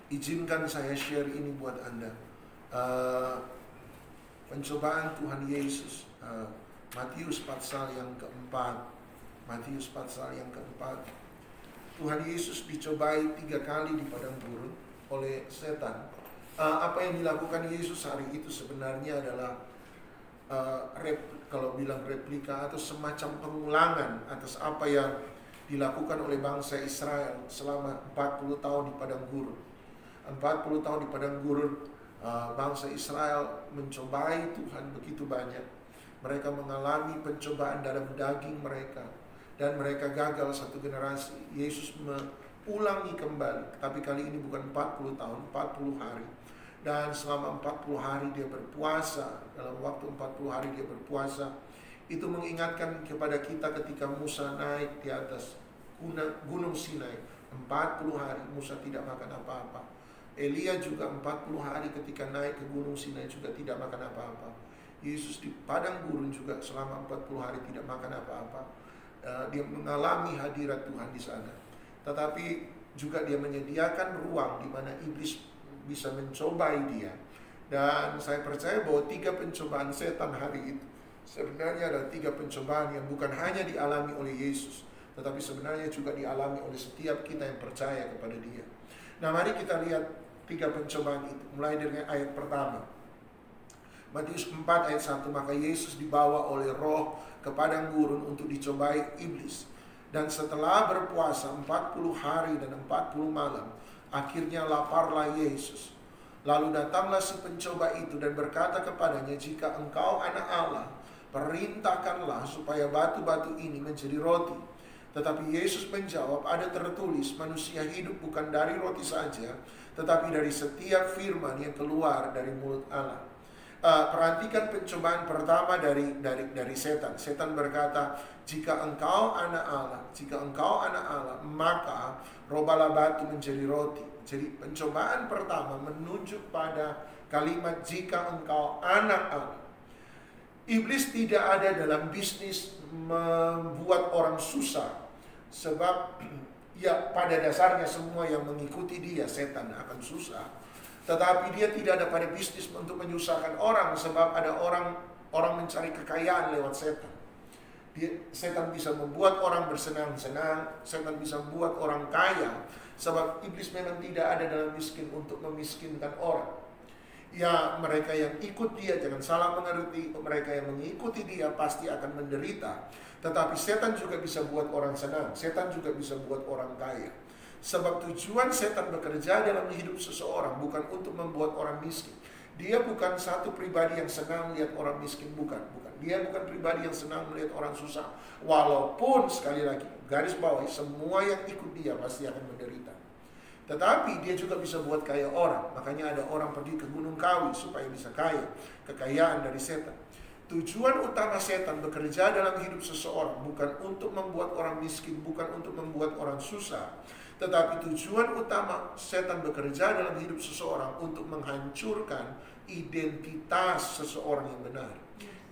Izinkan saya share ini buat Anda. Pencobaan Tuhan Yesus, Matius pasal yang keempat. Matius pasal yang keempat. Tuhan Yesus dicobai 3 kali di padang gurun oleh setan. Apa yang dilakukan Yesus hari itu sebenarnya adalah kalau bilang replika atau semacam pengulangan atas apa yang dilakukan oleh bangsa Israel selama 40 tahun di padang gurun. 40 tahun di padang gurun, bangsa Israel mencobai Tuhan begitu banyak. Mereka mengalami pencobaan dalam daging mereka, dan mereka gagal satu generasi. Yesus mengulangi kembali, tapi kali ini bukan 40 tahun, 40 hari. Dan selama 40 hari dia berpuasa. Dalam waktu 40 hari dia berpuasa, itu mengingatkan kepada kita ketika Musa naik di atas gunung Sinai. 40 hari Musa tidak makan apa-apa. Elia juga 40 hari ketika naik ke gunung Sinai juga tidak makan apa-apa. Yesus di padang gurun juga selama 40 hari tidak makan apa-apa. Dia mengalami hadirat Tuhan di sana. Tetapi juga dia menyediakan ruang di mana iblis bisa mencobai dia. Dan saya percaya bahwa 3 pencobaan setan hari itu sebenarnya ada 3 pencobaan yang bukan hanya dialami oleh Yesus, tetapi sebenarnya juga dialami oleh setiap kita yang percaya kepada dia. Nah, mari kita lihat 3 pencobaan itu. Mulai dari ayat pertama. Matius 4 ayat 1. Maka Yesus dibawa oleh Roh ke padang gurun untuk dicobai iblis. Dan setelah berpuasa 40 hari dan 40 malam, akhirnya laparlah Yesus. Lalu datanglah si pencoba itu dan berkata kepadanya, jika engkau anak Allah, perintahkanlah supaya batu-batu ini menjadi roti. Tetapi Yesus menjawab, ada tertulis, manusia hidup bukan dari roti saja, tetapi dari setiap firman yang keluar dari mulut Allah. Perhatikan pencobaan pertama dari setan. Setan berkata, jika engkau anak Allah, maka robalah batu menjadi roti. Jadi pencobaan pertama menunjuk pada kalimat jika engkau anak Allah. Iblis tidak ada dalam bisnis membuat orang susah, sebab ya pada dasarnya semua yang mengikuti dia, setan, akan susah. Tetapi dia tidak ada pada bisnis untuk menyusahkan orang, sebab ada orang mencari kekayaan lewat setan. Setan bisa membuat orang bersenang-senang, setan bisa membuat orang kaya, sebab iblis memang tidak ada dalam miskin untuk memiskinkan orang. Ya, mereka yang ikut dia, jangan salah mengerti, mereka yang mengikuti dia pasti akan menderita. Tetapi setan juga bisa buat orang senang, setan juga bisa buat orang kaya. Sebab tujuan setan bekerja dalam hidup seseorang bukan untuk membuat orang miskin. Dia bukan satu pribadi yang senang melihat orang miskin, bukan. Dia bukan pribadi yang senang melihat orang susah. Walaupun sekali lagi, garis bawahi, semua yang ikut dia pasti akan menderita. Tetapi dia juga bisa buat kaya orang. Makanya ada orang pergi ke Gunung Kawi supaya bisa kaya. Kekayaan dari setan. Tujuan utama setan bekerja dalam hidup seseorang bukan untuk membuat orang miskin, bukan untuk membuat orang susah. Tetapi tujuan utama setan bekerja dalam hidup seseorang untuk menghancurkan identitas seseorang yang benar.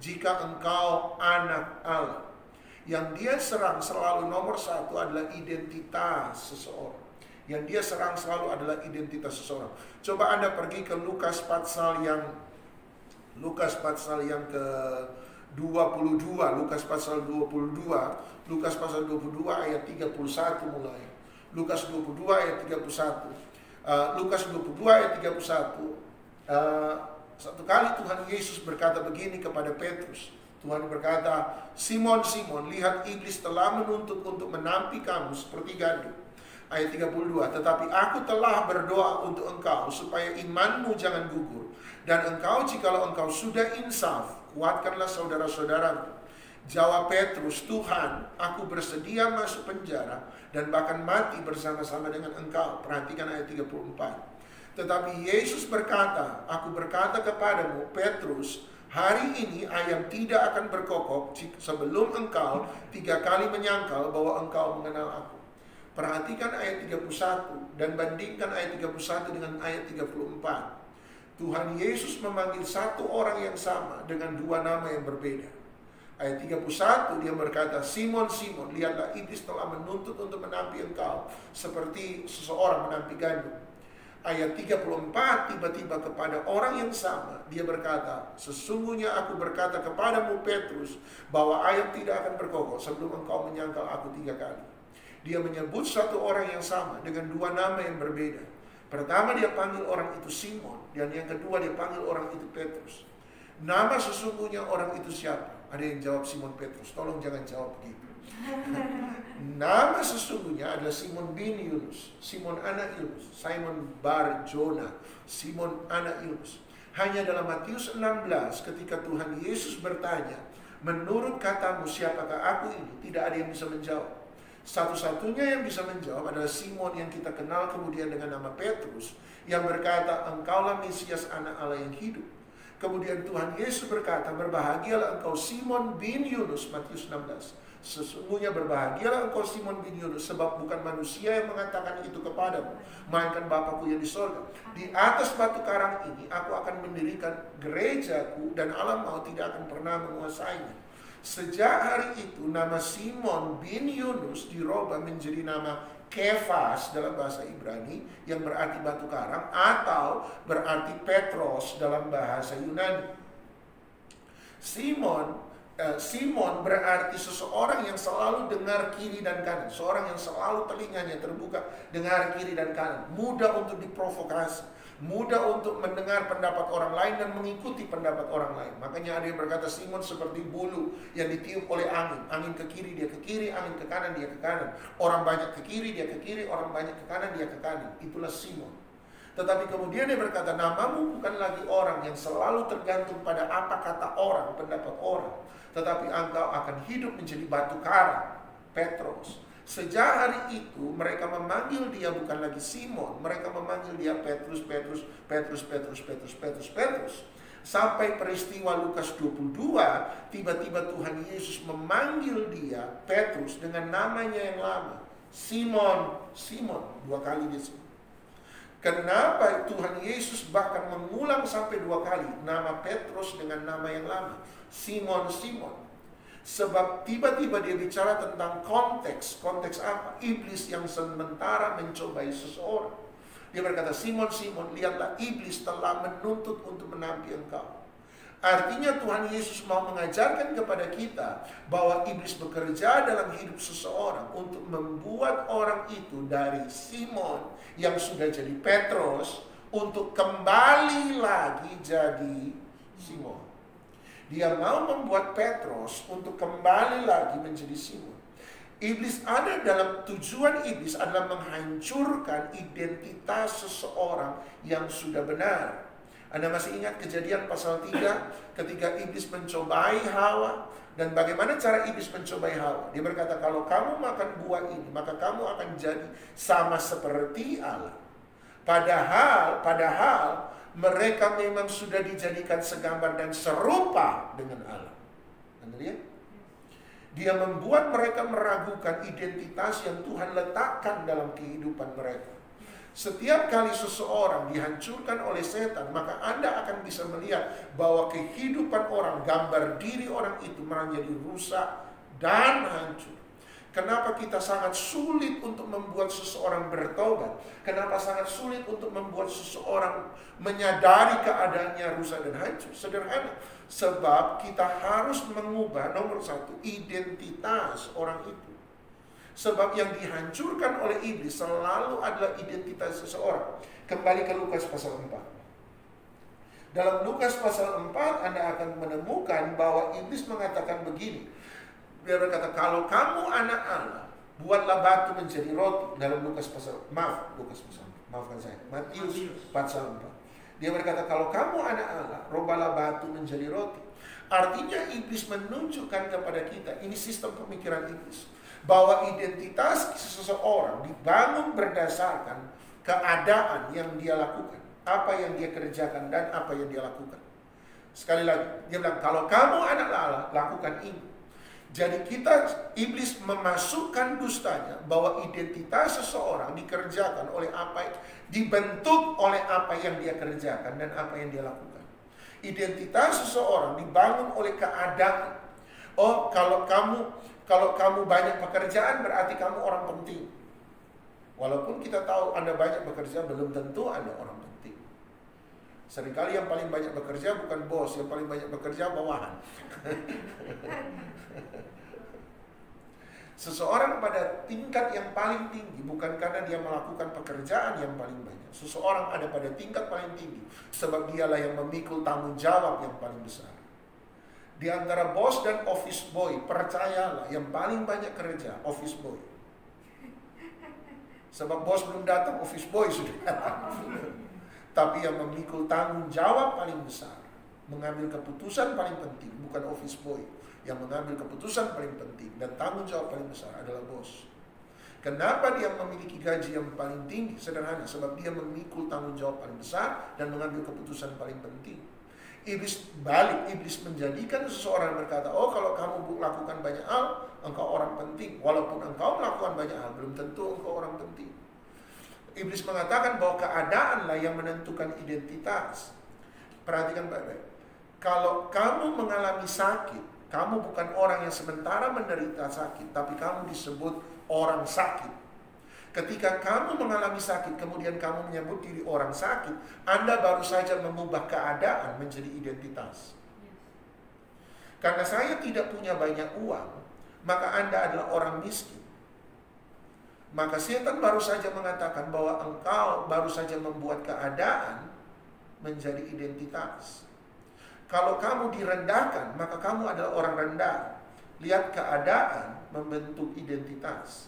Jika engkau anak Allah, yang dia serang selalu nomor 1 adalah identitas seseorang. Yang dia serang selalu adalah identitas seseorang. Coba Anda pergi ke Lukas pasal yang ke-22, Lukas pasal 22 ayat 31 mulai. Lukas 22 ayat 31. Lukas 22 ayat 31. Satu kali Tuhan Yesus berkata begini kepada Petrus. Tuhan berkata, Simon, Simon, lihat iblis telah menuntut untuk menampi kamu seperti gandum. Ayat 32, tetapi aku telah berdoa untuk engkau supaya imanmu jangan gugur. Dan engkau, jikalau engkau sudah insaf, kuatkanlah saudara-saudaramu. Jawab Petrus, Tuhan, aku bersedia masuk penjara dan bahkan mati bersama-sama dengan engkau. Perhatikan ayat 34. Tetapi Yesus berkata, aku berkata kepadamu, Petrus, hari ini ayam tidak akan berkokok sebelum engkau 3 kali menyangkal bahwa engkau mengenal aku. Perhatikan ayat 31 dan bandingkan ayat 31 dengan ayat 34. Tuhan Yesus memanggil satu orang yang sama dengan 2 nama yang berbeda. Ayat 31 dia berkata, Simon, Simon, lihatlah iblis telah menuntut untuk menampi engkau seperti seseorang menampi gandum. ayat 34 tiba-tiba kepada orang yang sama dia berkata, sesungguhnya aku berkata kepadamu Petrus bahwa ayam tidak akan berkokok sebelum engkau menyangkal aku 3 kali. Dia menyebut satu orang yang sama dengan 2 nama yang berbeda. Pertama dia panggil orang itu Simon, dan yang kedua dia panggil orang itu Petrus. Nama sesungguhnya orang itu siapa? Ada yang jawab Simon Petrus. Tolong jangan jawab begitu. Nama sesungguhnya adalah Simon bin Yunus, Simon anak Yunus, Simon bar Jona, Simon anak Yunus. Hanya dalam Matius 16 ketika Tuhan Yesus bertanya, menurut katamu siapakah aku ini? Tidak ada yang bisa menjawab. Satu-satunya yang bisa menjawab adalah Simon yang kita kenal kemudian dengan nama Petrus, yang berkata, engkaulah Mesias anak Allah yang hidup. Kemudian Tuhan Yesus berkata, berbahagialah engkau Simon bin Yunus, Matius 16. Sesungguhnya berbahagialah engkau Simon bin Yunus, sebab bukan manusia yang mengatakan itu kepadamu, melainkan Bapakku yang di sorga. Di atas batu karang ini aku akan mendirikan gerejaku, dan alam maut tidak akan pernah menguasainya. Sejak hari itu nama Simon bin Yunus dirubah menjadi nama Kefas dalam bahasa Ibrani, yang berarti batu karang, atau berarti Petros dalam bahasa Yunani. Simon berarti seseorang yang selalu dengar kiri dan kanan, seorang yang selalu telinganya terbuka dengar kiri dan kanan, mudah untuk diprovokasi, mudah untuk mendengar pendapat orang lain dan mengikuti pendapat orang lain. Makanya ada yang berkata Simon seperti bulu yang ditiup oleh angin. Angin ke kiri dia ke kiri, angin ke kanan dia ke kanan. Orang banyak ke kiri dia ke kiri, orang banyak ke kanan dia ke kanan. Itulah Simon. Tetapi kemudian dia berkata, namamu bukan lagi orang yang selalu tergantung pada apa kata orang, pendapat orang, tetapi engkau akan hidup menjadi batu karang, Petros. Sejak hari itu mereka memanggil dia bukan lagi Simon, mereka memanggil dia Petrus. Sampai peristiwa Lukas 22, tiba-tiba Tuhan Yesus memanggil dia Petrus dengan namanya yang lama, Simon. 2 kali dia sebut. Kenapa Tuhan Yesus bahkan mengulang sampai 2 kali nama Petrus dengan nama yang lama, Simon? Sebab tiba-tiba dia bicara tentang konteks apa? Iblis yang sementara mencobai seseorang. Dia berkata, Simon, lihatlah iblis telah menuntut untuk menampi engkau. Artinya Tuhan Yesus mau mengajarkan kepada kita bahwa iblis bekerja dalam hidup seseorang untuk membuat orang itu dari Simon yang sudah jadi Petrus untuk kembali lagi jadi Simon. Dia mau membuat Petrus untuk kembali lagi menjadi Simon. Iblis ada dalam tujuan iblis adalah menghancurkan identitas seseorang yang sudah benar. Anda masih ingat Kejadian pasal 3 ketika iblis mencobai Hawa, dan bagaimana cara iblis mencobai Hawa? Dia berkata, kalau kamu makan buah ini maka kamu akan jadi sama seperti Allah. Padahal mereka memang sudah dijadikan segambar dan serupa dengan Allah. Anda lihat? Dia membuat mereka meragukan identitas yang Tuhan letakkan dalam kehidupan mereka. Setiap kali seseorang dihancurkan oleh setan, maka Anda akan bisa melihat bahwa kehidupan orang, gambar diri orang itu menjadi rusak dan hancur. Kenapa kita sangat sulit untuk membuat seseorang bertobat? Kenapa sangat sulit untuk membuat seseorang menyadari keadaannya rusak dan hancur? Sederhana, sebab kita harus mengubah nomor 1, identitas orang itu. Sebab yang dihancurkan oleh iblis selalu adalah identitas seseorang. Kembali ke Lukas pasal 4. Dalam Lukas pasal 4 Anda akan menemukan bahwa iblis mengatakan begini. Dia berkata, kalau kamu anak Allah, buatlah batu menjadi roti. Dalam Matius pasal 4. Dia berkata, kalau kamu anak Allah, robahlah batu menjadi roti. Artinya iblis menunjukkan kepada kita, ini sistem pemikiran iblis, bahwa identitas seseorang dibangun berdasarkan keadaan yang dia lakukan, apa yang dia kerjakan dan apa yang dia lakukan. Sekali lagi, dia bilang, kalau kamu anak Allah, lakukan ini. Jadi iblis memasukkan dustanya bahwa identitas seseorang dikerjakan oleh dibentuk oleh apa yang dia kerjakan dan apa yang dia lakukan. Identitas seseorang dibangun oleh keadaan. Oh, kalau kamu banyak pekerjaan berarti kamu orang penting. Walaupun kita tahu Anda banyak bekerja, belum tentu Anda orang penting. Seringkali yang paling banyak bekerja bukan bos, yang paling banyak bekerja bawahan. Seseorang pada tingkat yang paling tinggi bukan karena dia melakukan pekerjaan yang paling banyak. Seseorang ada pada tingkat paling tinggi sebab dialah yang memikul tanggung jawab yang paling besar. Di antara bos dan office boy, percayalah yang paling banyak kerja office boy. Sebab bos belum datang, office boy sudah datang. Tapi yang memikul tanggung jawab paling besar, mengambil keputusan paling penting, bukan office boy. Yang mengambil keputusan paling penting dan tanggung jawab paling besar adalah bos. Kenapa dia memiliki gaji yang paling tinggi? Sederhana, sebab dia memikul tanggung jawab paling besar dan mengambil keputusan paling penting. Iblis balik, iblis menjadikan seseorang berkata, oh kalau kamu lakukan banyak hal, engkau orang penting. Walaupun engkau melakukan banyak hal, belum tentu engkau orang penting. Iblis mengatakan bahwa keadaanlah yang menentukan identitas. Perhatikan baik-baik. Kalau kamu mengalami sakit, kamu bukan orang yang sementara menderita sakit, tapi kamu disebut orang sakit. Ketika kamu mengalami sakit, kemudian kamu menyebut diri orang sakit, Anda baru saja mengubah keadaan menjadi identitas. Karena saya tidak punya banyak uang, maka Anda adalah orang miskin. Maka setan baru saja mengatakan bahwa engkau baru saja membuat keadaan menjadi identitas. Kalau kamu direndahkan, maka kamu adalah orang rendah. Lihat, keadaan membentuk identitas.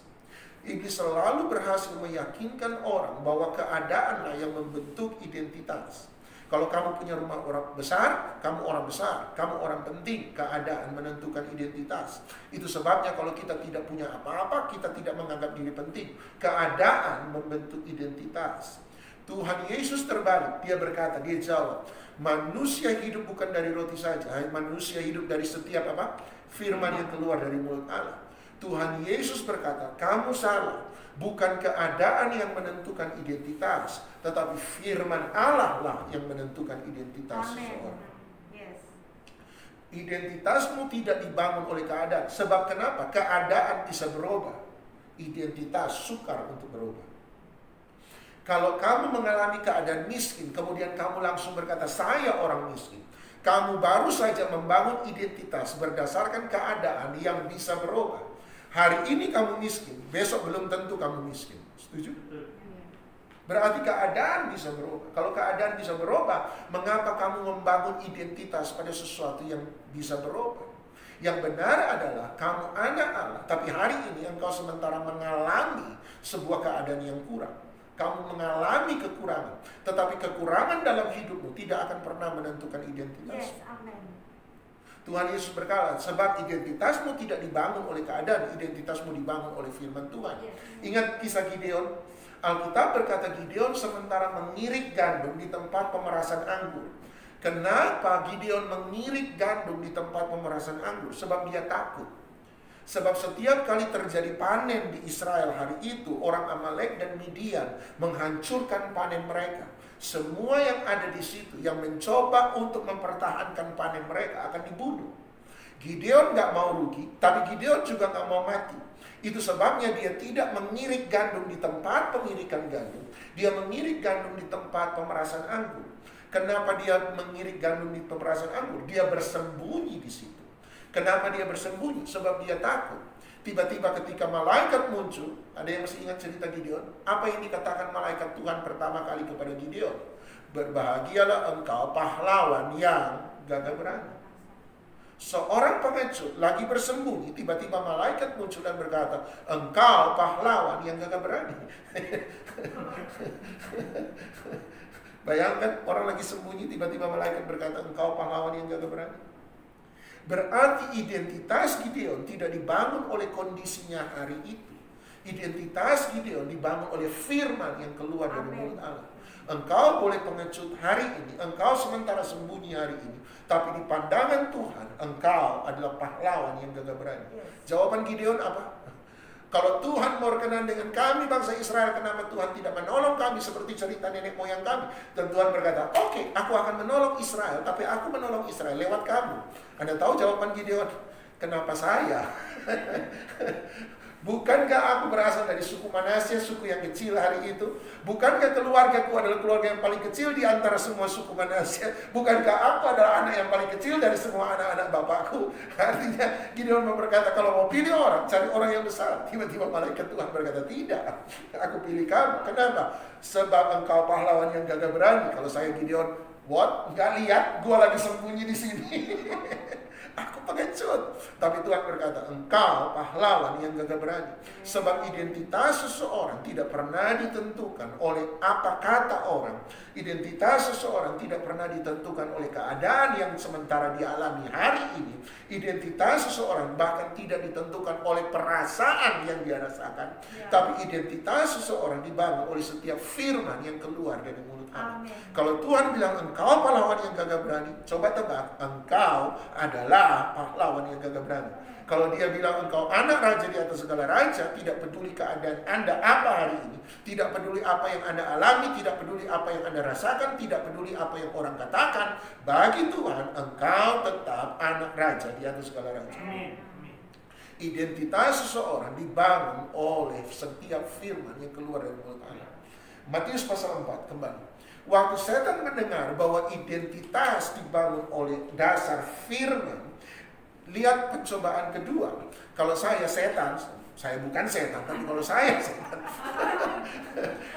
Iblis selalu berhasil meyakinkan orang bahwa keadaanlah yang membentuk identitas. Kalau kamu punya rumah orang besar, kamu orang besar, kamu orang penting. Keadaan menentukan identitas. Itu sebabnya kalau kita tidak punya apa-apa, kita tidak menganggap diri penting. Keadaan membentuk identitas. Tuhan Yesus terbalik, dia berkata, dia jawab, manusia hidup bukan dari roti saja, manusia hidup dari setiap apa? Firman yang keluar dari mulut Allah. Tuhan Yesus berkata, kamu salah. Bukan keadaan yang menentukan identitas, tetapi firman Allah lah yang menentukan identitas seseorang. Yes. Identitasmu tidak dibangun oleh keadaan. Sebab kenapa? Keadaan bisa berubah. Identitas sukar untuk berubah. Kalau kamu mengalami keadaan miskin, kemudian kamu langsung berkata, saya orang miskin. Kamu baru saja membangun identitas berdasarkan keadaan yang bisa berubah. Hari ini kamu miskin, besok belum tentu kamu miskin. Setuju? Berarti keadaan bisa berubah. Kalau keadaan bisa berubah, mengapa kamu membangun identitas pada sesuatu yang bisa berubah? Yang benar adalah kamu anak Allah, tapi hari ini engkau sementara mengalami sebuah keadaan yang kurang. Kamu mengalami kekurangan, tetapi kekurangan dalam hidupmu tidak akan pernah menentukan identitas. Yes, amen. Tuhan Yesus berkata, sebab identitasmu tidak dibangun oleh keadaan, identitasmu dibangun oleh firman Tuhan. Yes. Ingat kisah Gideon? Alkitab berkata Gideon sementara mengirik gandum di tempat pemerasan anggur. Kenapa Gideon mengirik gandum di tempat pemerasan anggur? Sebab dia takut. Sebab setiap kali terjadi panen di Israel hari itu, orang Amalek dan Midian menghancurkan panen mereka. Semua yang ada di situ yang mencoba untuk mempertahankan panen mereka akan dibunuh. Gideon gak mau rugi, tapi Gideon juga gak mau mati. Itu sebabnya dia tidak mengirik gandum di tempat pengirikan gandum. Dia mengirik gandum di tempat pemerasan anggur. Kenapa dia mengirik gandum di pemerasan anggur? Dia bersembunyi di situ. Kenapa dia bersembunyi? Sebab dia takut. Tiba-tiba ketika malaikat muncul, ada yang masih ingat cerita Gideon? Apa yang dikatakan malaikat Tuhan pertama kali kepada Gideon? Berbahagialah engkau pahlawan yang gagah berani. Seorang pengecut lagi bersembunyi, tiba-tiba malaikat muncul dan berkata, engkau pahlawan yang gagah berani. Bayangkan orang lagi sembunyi, tiba-tiba malaikat berkata, engkau pahlawan yang gagah berani. Berarti identitas Gideon tidak dibangun oleh kondisinya hari itu. Identitas Gideon dibangun oleh firman yang keluar dari mulut Allah. Engkau boleh pengecut hari ini, engkau sementara sembunyi hari ini, tapi di pandangan Tuhan, engkau adalah pahlawan yang gagah berani. Jawaban Gideon apa? Kalau Tuhan mau berkenan dengan kami bangsa Israel, kenapa Tuhan tidak menolong kami seperti cerita nenek moyang kami? Dan Tuhan berkata, oke, aku akan menolong Israel, tapi aku menolong Israel lewat kamu. Anda tahu jawaban Gideon? Kenapa saya? Bukankah aku berasal dari suku Manasye, suku yang kecil hari itu? Bukankah keluargaku adalah keluarga yang paling kecil di antara semua suku Manasye? Bukankah aku adalah anak yang paling kecil dari semua anak-anak bapakku? Artinya Gideon berkata, kalau mau pilih orang, cari orang yang besar. Tiba-tiba malaikat Tuhan berkata, tidak, aku pilih kamu. Kenapa? Sebab engkau pahlawan yang gagah berani. Kalau saya Gideon, what? Nggak lihat, gue lagi sembunyi di sini. Aku pengecut. Tapi Tuhan berkata, engkau pahlawan yang gagah berani. Sebab identitas seseorang tidak pernah ditentukan oleh apa kata orang. Identitas seseorang tidak pernah ditentukan oleh keadaan yang sementara dialami hari ini. Identitas seseorang bahkan tidak ditentukan oleh perasaan yang dia rasakan. Tapi identitas seseorang dibangun oleh setiap firman yang keluar dari mulut Allah. Kalau Tuhan bilang engkau pahlawan yang gagah berani, coba tebak, engkau adalah pahlawan yang gagah berani. Kalau dia bilang engkau anak raja di atas segala raja, tidak peduli keadaan Anda apa hari ini, tidak peduli apa yang Anda alami, tidak peduli apa yang Anda rasakan, tidak peduli apa yang orang katakan, bagi Tuhan engkau tetap anak raja di atas segala raja. Identitas seseorang dibangun oleh setiap firman yang keluar dari mulut Allah. Matius pasal 4 kembali. Waktu setan mendengar bahwa identitas dibangun oleh dasar firman, lihat pencobaan kedua. Kalau saya setan, saya bukan setan, tapi kalau saya setan.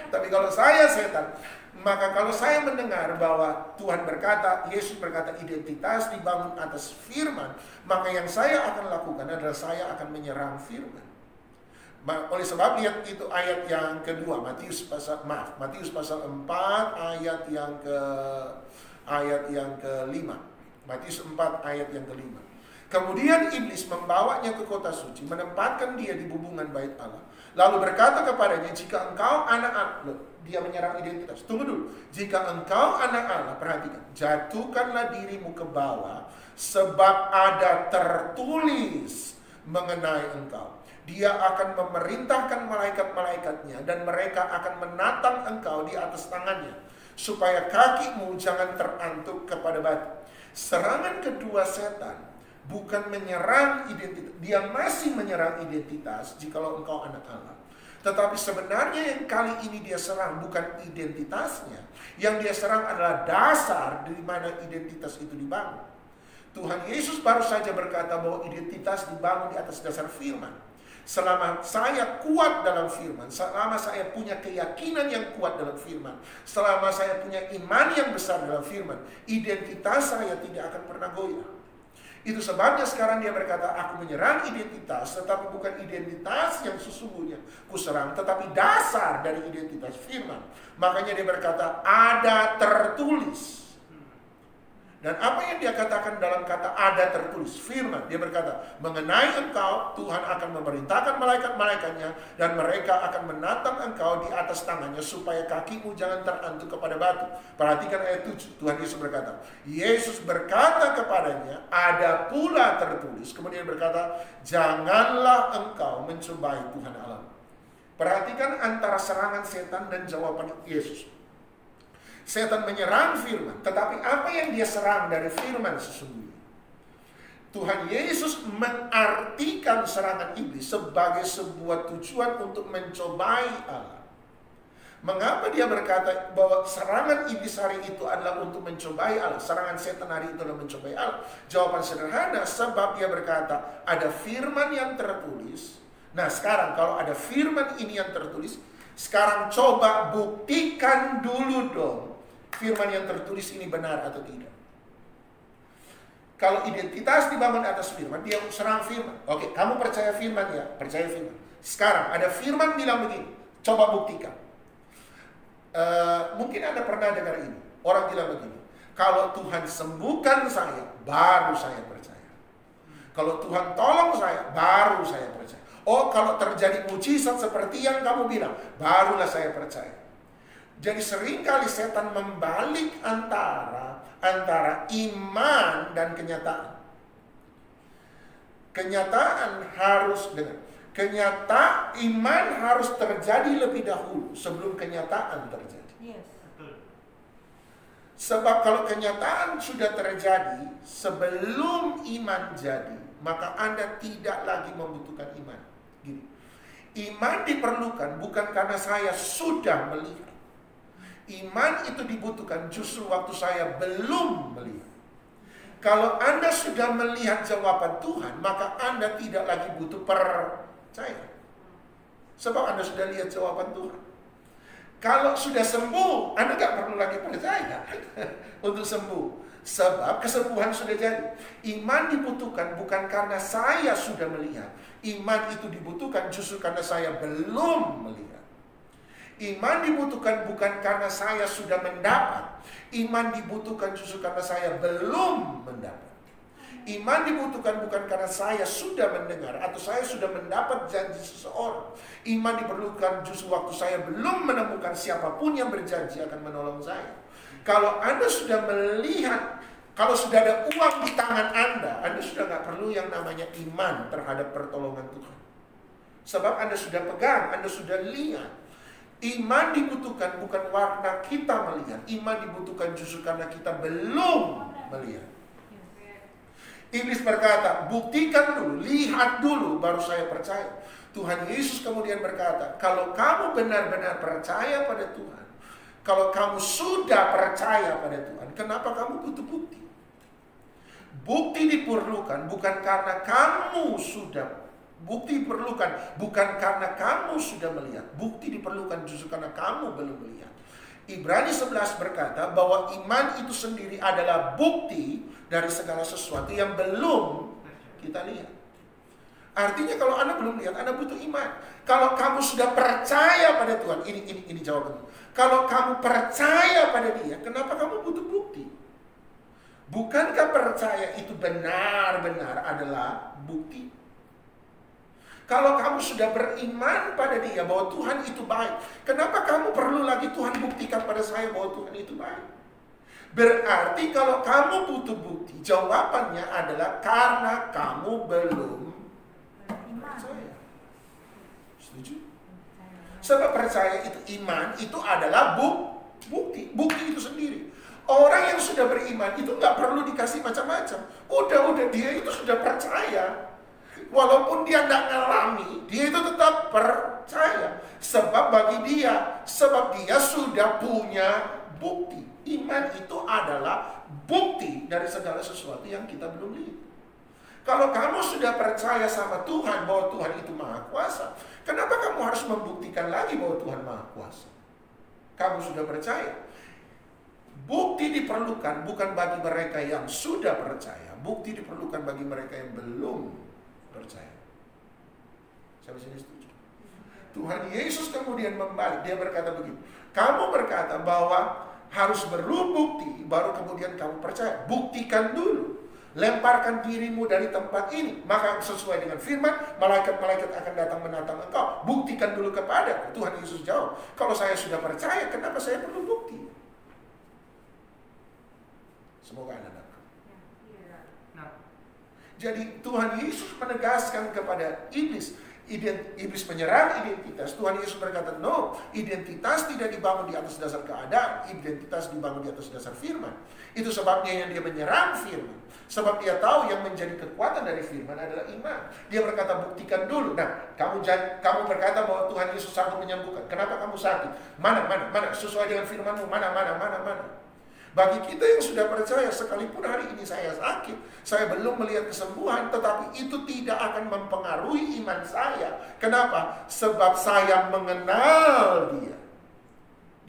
Tapi kalau saya setan, maka kalau saya mendengar bahwa Tuhan berkata, Yesus berkata identitas dibangun atas firman, maka yang saya akan lakukan adalah saya akan menyerang firman. Oleh sebab lihat itu ayat yang kedua, Matius pasal 4 ayat yang ke-5. Matius 4 ayat yang ke-5. Kemudian iblis membawanya ke kota suci, menempatkan dia di bubungan bait Allah. Lalu berkata kepadanya, jika engkau anak Allah, dia menyerang identitas. Tunggu dulu. Jika engkau anak Allah, perhatikan, jatuhkanlah dirimu ke bawah, sebab ada tertulis mengenai engkau. Dia akan memerintahkan malaikat-malaikatnya dan mereka akan menatang engkau di atas tangannya, supaya kakimu jangan terantuk kepada batu. Serangan kedua setan bukan menyerang identitas. Dia masih menyerang identitas jikalau engkau anak Allah. Tetapi sebenarnya yang kali ini dia serang bukan identitasnya. Yang dia serang adalah dasar dari mana identitas itu dibangun. Tuhan Yesus baru saja berkata bahwa identitas dibangun di atas dasar firman. Selama saya kuat dalam firman, selama saya punya keyakinan yang kuat dalam firman, selama saya punya iman yang besar dalam firman, identitas saya tidak akan pernah goyah. Itu sebabnya sekarang dia berkata, aku menyerang identitas, tetapi bukan identitas yang sesungguhnya kuserang, tetapi dasar dari identitas firman. Makanya dia berkata, ada tertulis. Dan apa yang dia katakan dalam kata ada tertulis, firman, dia berkata, mengenai engkau, Tuhan akan memerintahkan malaikat-malaikatnya, dan mereka akan menatang engkau di atas tangannya, supaya kakimu jangan terantuk kepada batu. Perhatikan ayat 7, Tuhan Yesus berkata, Yesus berkata kepadanya, ada pula tertulis, kemudian berkata, janganlah engkau mencobai Tuhan Allah. Perhatikan antara serangan setan dan jawaban Yesus. Setan menyerang firman, tetapi apa yang dia serang dari firman sesungguhnya? Tuhan Yesus mengartikan serangan iblis sebagai sebuah tujuan untuk mencobai Allah. Mengapa dia berkata bahwa serangan iblis hari itu adalah untuk mencobai Allah? Serangan setan hari itu adalah mencobai Allah. Jawaban sederhana, sebab dia berkata ada firman yang tertulis. Nah sekarang kalau ada firman ini yang tertulis, sekarang coba buktikan dulu dong, firman yang tertulis ini benar atau tidak. Kalau identitas dibangun atas firman, dia serang firman. Oke, kamu percaya firman ya? Percaya firman. Sekarang ada firman bilang begini, coba buktikan. Mungkin Anda pernah dengar ini. Orang bilang begini, kalau Tuhan sembuhkan saya, baru saya percaya. Kalau Tuhan tolong saya, baru saya percaya. Oh, kalau terjadi mujizat seperti yang kamu bilang, barulah saya percaya. Jadi seringkali setan membalik antara iman dan kenyataan. Kenyataan harus iman harus terjadi lebih dahulu sebelum kenyataan terjadi. Yes. Sebab kalau kenyataan sudah terjadi sebelum iman jadi, maka Anda tidak lagi membutuhkan iman. Gini. Iman diperlukan bukan karena saya sudah melihat. Iman itu dibutuhkan justru waktu saya belum melihat. Kalau Anda sudah melihat jawaban Tuhan, maka Anda tidak lagi butuh percaya. Sebab Anda sudah lihat jawaban Tuhan. Kalau sudah sembuh, Anda nggak perlu lagi percaya untuk sembuh. Sebab kesembuhan sudah jadi. Iman dibutuhkan bukan karena saya sudah melihat. Iman itu dibutuhkan justru karena saya belum melihat. Iman dibutuhkan bukan karena saya sudah mendapat. Iman dibutuhkan justru karena saya belum mendapat. Iman dibutuhkan bukan karena saya sudah mendengar atau saya sudah mendapat janji seseorang. Iman diperlukan justru waktu saya belum menemukan siapapun yang berjanji akan menolong saya. Kalau Anda sudah melihat, kalau sudah ada uang di tangan Anda sudah nggak perlu yang namanya iman terhadap pertolongan Tuhan. Sebab Anda sudah pegang, Anda sudah lihat. Iman dibutuhkan bukan warna kita melihat. Iman dibutuhkan justru karena kita belum melihat. Iblis berkata, buktikan dulu, lihat dulu, baru saya percaya. Tuhan Yesus kemudian berkata, kalau kamu benar-benar percaya pada Tuhan, kalau kamu sudah percaya pada Tuhan, kenapa kamu butuh bukti? Bukti diperlukan bukan karena kamu sudah. Bukti diperlukan bukan karena kamu sudah melihat. Bukti diperlukan justru karena kamu belum melihat. Ibrani 11 berkata bahwa iman itu sendiri adalah bukti dari segala sesuatu yang belum kita lihat. Artinya kalau Anda belum lihat, Anda butuh iman. Kalau kamu sudah percaya pada Tuhan, ini jawabannya. Kalau kamu percaya pada Dia, kenapa kamu butuh bukti? Bukankah percaya itu benar-benar adalah bukti? Kalau kamu sudah beriman pada Dia bahwa Tuhan itu baik, kenapa kamu perlu lagi Tuhan buktikan pada saya bahwa Tuhan itu baik? Berarti kalau kamu butuh bukti, jawabannya adalah karena kamu belum percaya. Setuju? Sebab percaya itu iman, itu adalah bukti. Bukti itu sendiri. Orang yang sudah beriman itu nggak perlu dikasih macam-macam. Udah dia itu sudah percaya. Walaupun dia tidak ngalami, dia itu tetap percaya. Sebab dia sudah punya bukti. Iman itu adalah bukti dari segala sesuatu yang kita belum lihat. Kalau kamu sudah percaya sama Tuhan bahwa Tuhan itu Maha Kuasa, kenapa kamu harus membuktikan lagi bahwa Tuhan Maha Kuasa? Kamu sudah percaya. Bukti diperlukan bukan bagi mereka yang sudah percaya. Bukti diperlukan bagi mereka yang belum percaya. Sampai sini setuju? Tuhan Yesus kemudian membalik. Dia berkata begini. Kamu berkata bahwa harus berbukti baru kemudian kamu percaya. Buktikan dulu. Lemparkan dirimu dari tempat ini. Maka sesuai dengan firman, malaikat-malaikat akan datang menatang engkau. Buktikan dulu kepada. Tuhan Yesus jawab, kalau saya sudah percaya, kenapa saya perlu bukti? Semoga Anda dapat. Jadi Tuhan Yesus menegaskan kepada iblis, iblis menyerang identitas. Tuhan Yesus berkata, no, identitas tidak dibangun di atas dasar keadaan, identitas dibangun di atas dasar firman. Itu sebabnya yang dia menyerang firman. Sebab dia tahu yang menjadi kekuatan dari firman adalah iman. Dia berkata, buktikan dulu. Nah, kamu berkata bahwa Tuhan Yesus sanggup menyembuhkan. Kenapa kamu sakit? Mana? Sesuai dengan firmanmu, mana? Bagi kita yang sudah percaya, sekalipun hari ini saya sakit, saya belum melihat kesembuhan, tetapi itu tidak akan mempengaruhi iman saya. Kenapa? Sebab saya mengenal Dia.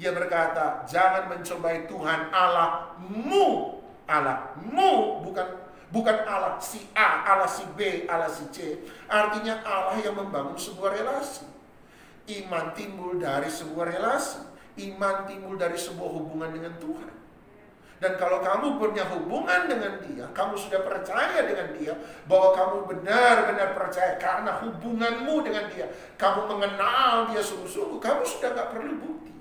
Dia berkata, jangan mencobai Tuhan Allahmu. Allahmu, bukan Allah si A, Allah si B, Allah si C. Artinya Allah yang membangun sebuah relasi. Iman timbul dari sebuah relasi. Iman timbul dari sebuah hubungan dengan Tuhan. Dan kalau kamu punya hubungan dengan Dia, kamu sudah percaya dengan Dia, bahwa kamu benar-benar percaya karena hubunganmu dengan Dia, kamu mengenal Dia sungguh-sungguh, kamu sudah gak perlu bukti.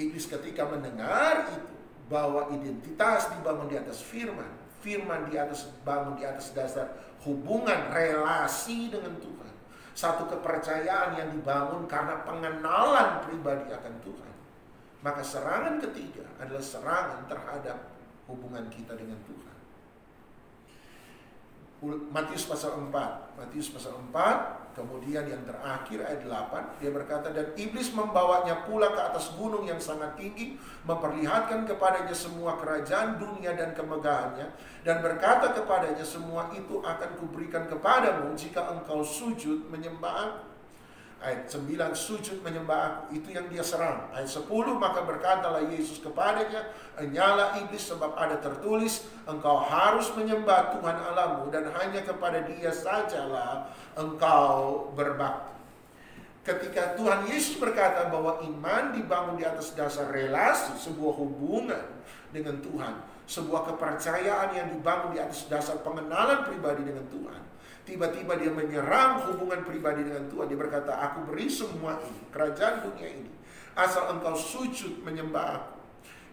Iblis ketika mendengar itu, bahwa identitas dibangun di atas firman, firman dibangun di atas dasar hubungan, relasi dengan Tuhan, satu kepercayaan yang dibangun karena pengenalan pribadi akan Tuhan. Maka serangan ketiga adalah serangan terhadap hubungan kita dengan Tuhan. Matius pasal 4. Matius pasal 4, kemudian yang terakhir ayat 8, dia berkata, dan iblis membawanya pula ke atas gunung yang sangat tinggi, memperlihatkan kepadanya semua kerajaan dunia dan kemegahannya, dan berkata kepadanya, semua itu akan kuberikan kepadamu jika engkau sujud menyembah aku. Ayat 9, sujud menyembah aku, itu yang dia serang. Ayat 10, maka berkatalah Yesus kepadanya, enyalah iblis, sebab ada tertulis, engkau harus menyembah Tuhan Allahmu, dan hanya kepada Dia sajalah engkau berbakti. Ketika Tuhan Yesus berkata bahwa iman dibangun di atas dasar relasi, sebuah hubungan dengan Tuhan, sebuah kepercayaan yang dibangun di atas dasar pengenalan pribadi dengan Tuhan, tiba-tiba dia menyerang hubungan pribadi dengan Tuhan. Dia berkata, aku beri semua ini, kerajaan dunia ini, asal engkau sujud menyembah aku.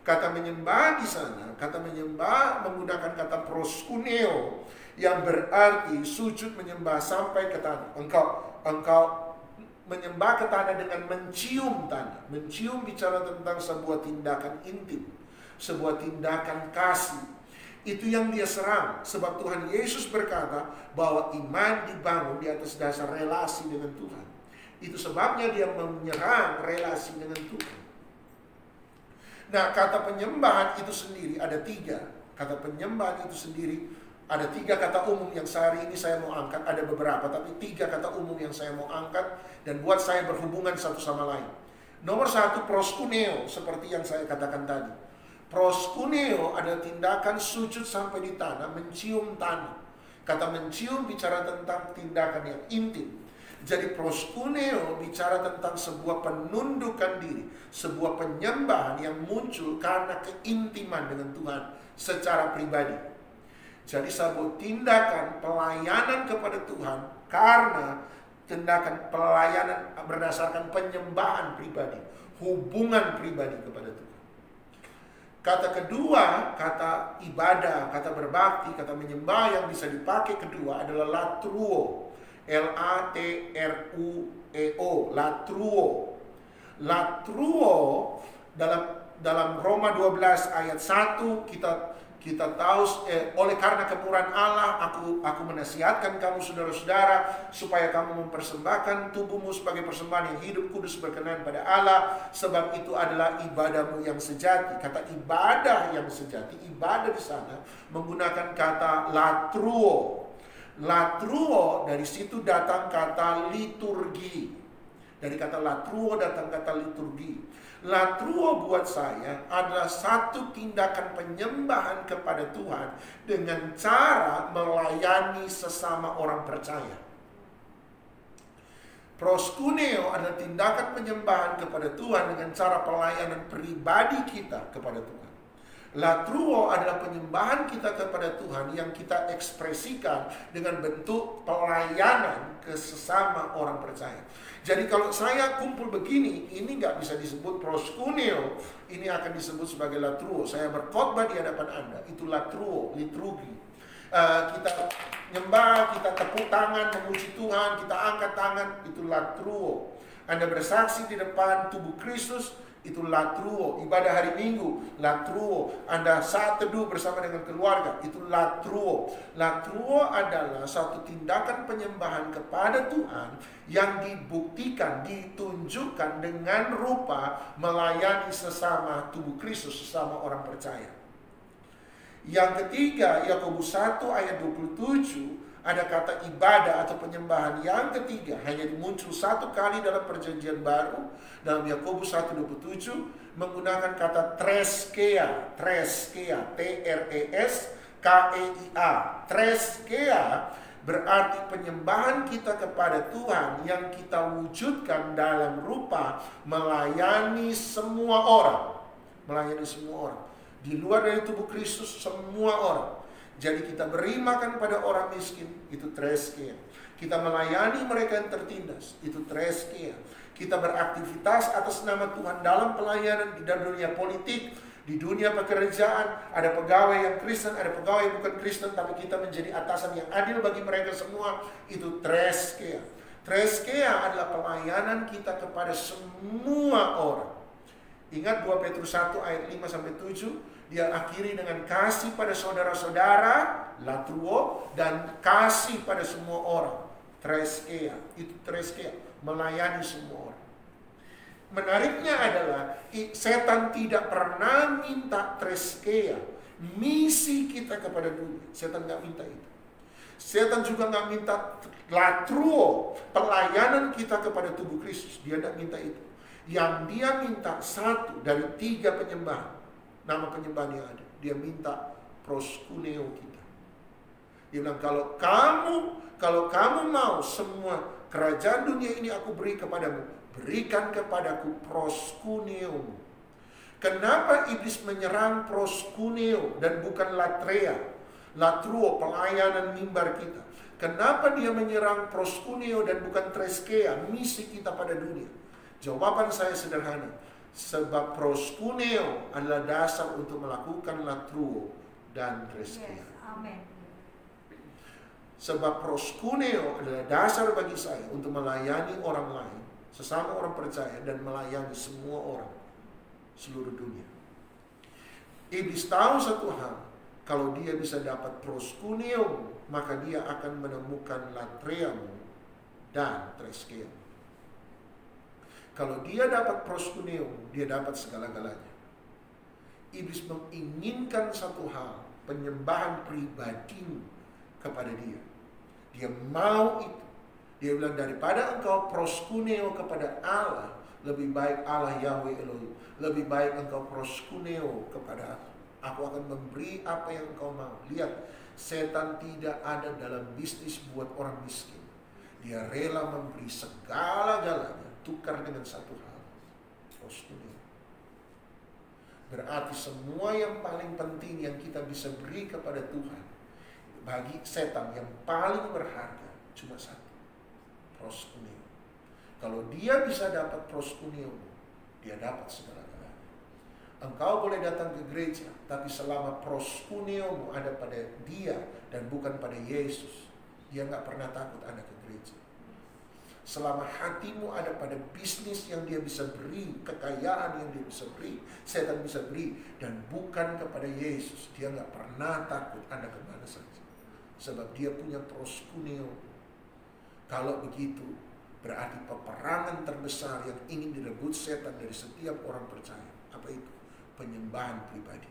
Kata menyembah di sana, kata menyembah menggunakan kata proskuneo, yang berarti sujud menyembah sampai ke tanah. Engkau menyembah ke tanah dengan mencium tanah. Mencium bicara tentang sebuah tindakan intim, sebuah tindakan kasih. Itu yang dia serang, sebab Tuhan Yesus berkata bahwa iman dibangun di atas dasar relasi dengan Tuhan. Itu sebabnya dia menyerang relasi dengan Tuhan. Nah, kata penyembahan itu sendiri ada 3. Kata penyembahan itu sendiri ada 3 kata umum yang hari ini saya mau angkat. Ada beberapa, tapi 3 kata umum yang saya mau angkat dan buat saya berhubungan satu sama lain. Nomor 1, proskuneo, seperti yang saya katakan tadi. Proskuneo adalah tindakan sujud sampai di tanah, mencium tanah. Kata mencium bicara tentang tindakan yang intim. Jadi proskuneo bicara tentang sebuah penundukan diri, sebuah penyembahan yang muncul karena keintiman dengan Tuhan secara pribadi. Jadi sebuah tindakan pelayanan kepada Tuhan karena tindakan pelayanan berdasarkan penyembahan pribadi, hubungan pribadi kepada Tuhan. Kata kedua, kata ibadah, kata berbakti, kata menyembah yang bisa dipakai kedua adalah latruo. L-A-T-R-U-E-O, latruo. Latruo dalam Roma 12 ayat 1 kita tahu, oleh karena kemurahan Allah aku menasihatkan kamu saudara-saudara supaya kamu mempersembahkan tubuhmu sebagai persembahan yang hidup, kudus, berkenan pada Allah, sebab itu adalah ibadahmu yang sejati. Kata ibadah yang sejati, ibadah di sana menggunakan kata latruo. Latruo, dari situ datang kata liturgi. Dari kata latruo datang kata liturgi. Latruo buat saya adalah satu tindakan penyembahan kepada Tuhan dengan cara melayani sesama orang percaya. Proskuneo adalah tindakan penyembahan kepada Tuhan dengan cara pelayanan pribadi kita kepada Tuhan. Latruo adalah penyembahan kita kepada Tuhan yang kita ekspresikan dengan bentuk pelayanan ke sesama orang percaya. Jadi kalau saya kumpul begini, ini nggak bisa disebut proskuneo, ini akan disebut sebagai latruo. Saya berkhotbah di hadapan Anda, itu latruo, liturgi. Kita nyembah, kita tepuk tangan, memuji Tuhan, kita angkat tangan, itu latruo. Anda bersaksi di depan tubuh Kristus, itu latruo. Ibadah hari Minggu, latruo. Anda saat teduh bersama dengan keluarga, itu latruo. Latruo adalah suatu tindakan penyembahan kepada Tuhan yang dibuktikan, ditunjukkan dengan rupa melayani sesama tubuh Kristus, sesama orang percaya. Yang ketiga, Yakobus 1 ayat 27, ada kata ibadah atau penyembahan yang ketiga, hanya muncul satu kali dalam perjanjian baru, dalam Yakobus 1:27, menggunakan kata treskea, T-R-E-S-K-E-I-A. Treskea berarti penyembahan kita kepada Tuhan yang kita wujudkan dalam rupa melayani semua orang. Melayani semua orang. Di luar dari tubuh Kristus, semua orang. Jadi kita beri makan pada orang miskin, itu treskea. Kita melayani mereka yang tertindas, itu treskea. Kita beraktivitas atas nama Tuhan dalam pelayanan di dunia politik, di dunia pekerjaan. Ada pegawai yang Kristen, ada pegawai yang bukan Kristen, tapi kita menjadi atasan yang adil bagi mereka semua, itu treskea. Treskea adalah pelayanan kita kepada semua orang. Ingat 2 Petrus 1 ayat 5-7, dia akhiri dengan kasih pada saudara-saudara, latruo, dan kasih pada semua orang, treskeia. Itu treskeia, melayani semua orang. Menariknya adalah setan tidak pernah minta treskeia, misi kita kepada dunia. Setan nggak minta itu. Setan juga nggak minta latruo, pelayanan kita kepada tubuh Kristus. Dia nggak minta itu. Yang dia minta satu dari 3 penyembahan, nama penyembahan yang ada. Dia minta proskuneo kita. Dia bilang, kalau kamu mau semua kerajaan dunia ini aku beri kepadamu, berikan kepadaku proskuneo. Kenapa iblis menyerang proskuneo dan bukan latruo, pelayanan mimbar kita? Kenapa dia menyerang proskuneo dan bukan treskeia, misi kita pada dunia? Jawaban saya sederhana. Sebab proskuneo adalah dasar untuk melakukan latruo dan treskeia. Amen. Sebab proskuneo adalah dasar bagi saya untuk melayani orang lain, sesama orang percaya, dan melayani semua orang seluruh dunia. Iblis tahu satu hal, kalau dia bisa dapat proskuneo, maka dia akan menemukan latreamu dan treskeia. Kalau dia dapat proskuneo, dia dapat segala-galanya. Iblis menginginkan satu hal, penyembahan pribadimu kepada dia. Dia mau itu. Dia bilang, daripada engkau proskuneo kepada Allah, lebih baik Allah Yahweh Elohim. Lebih baik engkau proskuneo kepada aku akan memberi apa yang engkau mau. Lihat, setan tidak ada dalam bisnis buat orang miskin. Dia rela memberi segala-galanya, tukar dengan satu hal, proskuneo. Berarti semua yang paling penting yang kita bisa beri kepada Tuhan, bagi setan yang paling berharga cuma satu, proskuneo. Kalau dia bisa dapat proskuneo, dia dapat segala-galanya. Engkau boleh datang ke gereja, tapi selama proskuneo ada pada dia dan bukan pada Yesus, dia nggak pernah takut ada ke gereja. Selama hatimu ada pada bisnis yang dia bisa beri, kekayaan yang dia bisa beri, setan bisa beri, dan bukan kepada Yesus, dia nggak pernah takut Anda kemana saja. Sebab dia punya proskuneo. Kalau begitu, berarti peperangan terbesar yang ingin direbut setan dari setiap orang percaya. Apa itu? Penyembahan pribadi.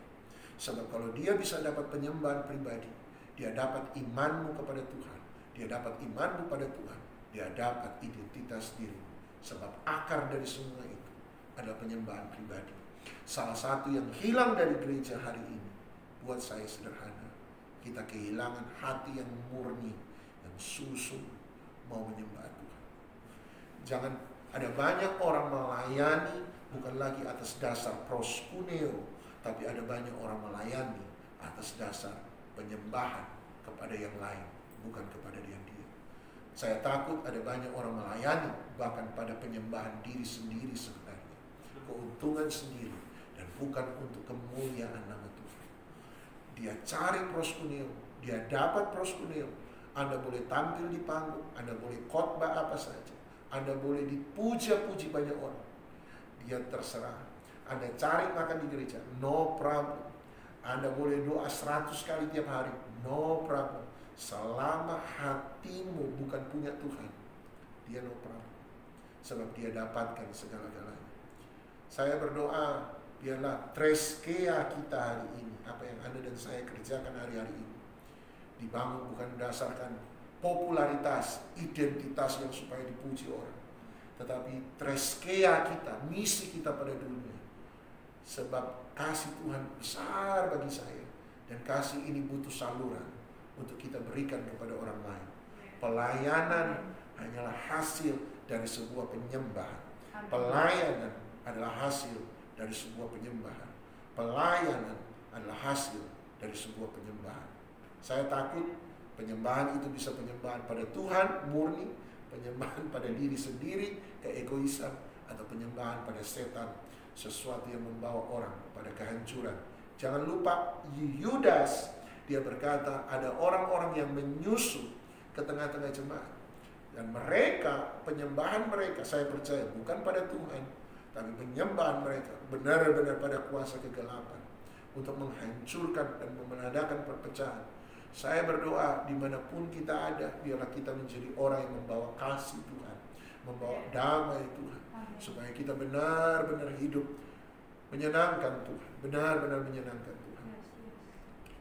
Sebab kalau dia bisa dapat penyembahan pribadi, dia dapat imanmu kepada Tuhan, dia dapat imanmu pada Tuhan, dia dapat identitas diri. Sebab akar dari semua itu adalah penyembahan pribadi. Salah satu yang hilang dari gereja hari ini, buat saya sederhana, kita kehilangan hati yang murni, yang sungguh-sungguh mau menyembah Tuhan. Jangan, ada banyak orang melayani bukan lagi atas dasar proskuneo, tapi ada banyak orang melayani atas dasar penyembahan kepada yang lain, bukan kepada dia. Saya takut ada banyak orang melayani bahkan pada penyembahan diri sendiri sebenarnya, keuntungan sendiri, dan bukan untuk kemuliaan nama Tuhan. Dia cari proskuneo, dia dapat proskuneo. Anda boleh tampil di panggung, Anda boleh khotbah apa saja, Anda boleh dipuja-puji banyak orang, dia terserah. Anda cari makan di gereja, no problem. Anda boleh doa 100 kali tiap hari, no problem. Selama hatimu bukan punya Tuhan, dia no problem. Sebab dia dapatkan segala-galanya. Saya berdoa, biarlah treskeia kita hari ini, apa yang Anda dan saya kerjakan hari-hari ini, dibangun bukan berdasarkan popularitas, identitas yang supaya dipuji orang, tetapi treskeia kita, misi kita pada dunia. Sebab kasih Tuhan besar bagi saya, dan kasih ini butuh saluran untuk kita berikan kepada orang lain. Pelayanan hanyalah hasil dari sebuah penyembahan. Pelayanan adalah hasil dari sebuah penyembahan. Pelayanan adalah hasil dari sebuah penyembahan. Saya takut penyembahan itu bisa penyembahan pada Tuhan murni, penyembahan pada diri sendiri, keegoisan, atau penyembahan pada setan, sesuatu yang membawa orang pada kehancuran. Jangan lupa Yudas, dia berkata ada orang-orang yang menyusup ke tengah-tengah jemaat, dan mereka, penyembahan mereka, saya percaya bukan pada Tuhan, tapi penyembahan mereka benar-benar pada kuasa kegelapan untuk menghancurkan dan mengadakan perpecahan. Saya berdoa dimanapun kita ada, biarlah kita menjadi orang yang membawa kasih Tuhan, membawa damai Tuhan, supaya kita benar-benar hidup menyenangkan Tuhan, benar-benar menyenangkan Tuhan.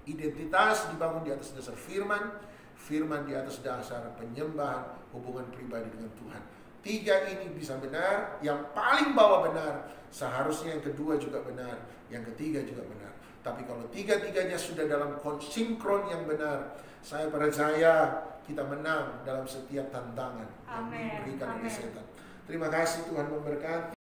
Identitas dibangun di atas dasar firman, firman di atas dasar penyembahan, hubungan pribadi dengan Tuhan. 3 ini bisa benar, yang paling bawah benar, seharusnya yang kedua juga benar, yang ketiga juga benar. Tapi kalau 3-tiganya sudah dalam sinkron yang benar, saya percaya kita menang dalam setiap tantangan yang diberikan oleh setan. Terima kasih, Tuhan memberkati.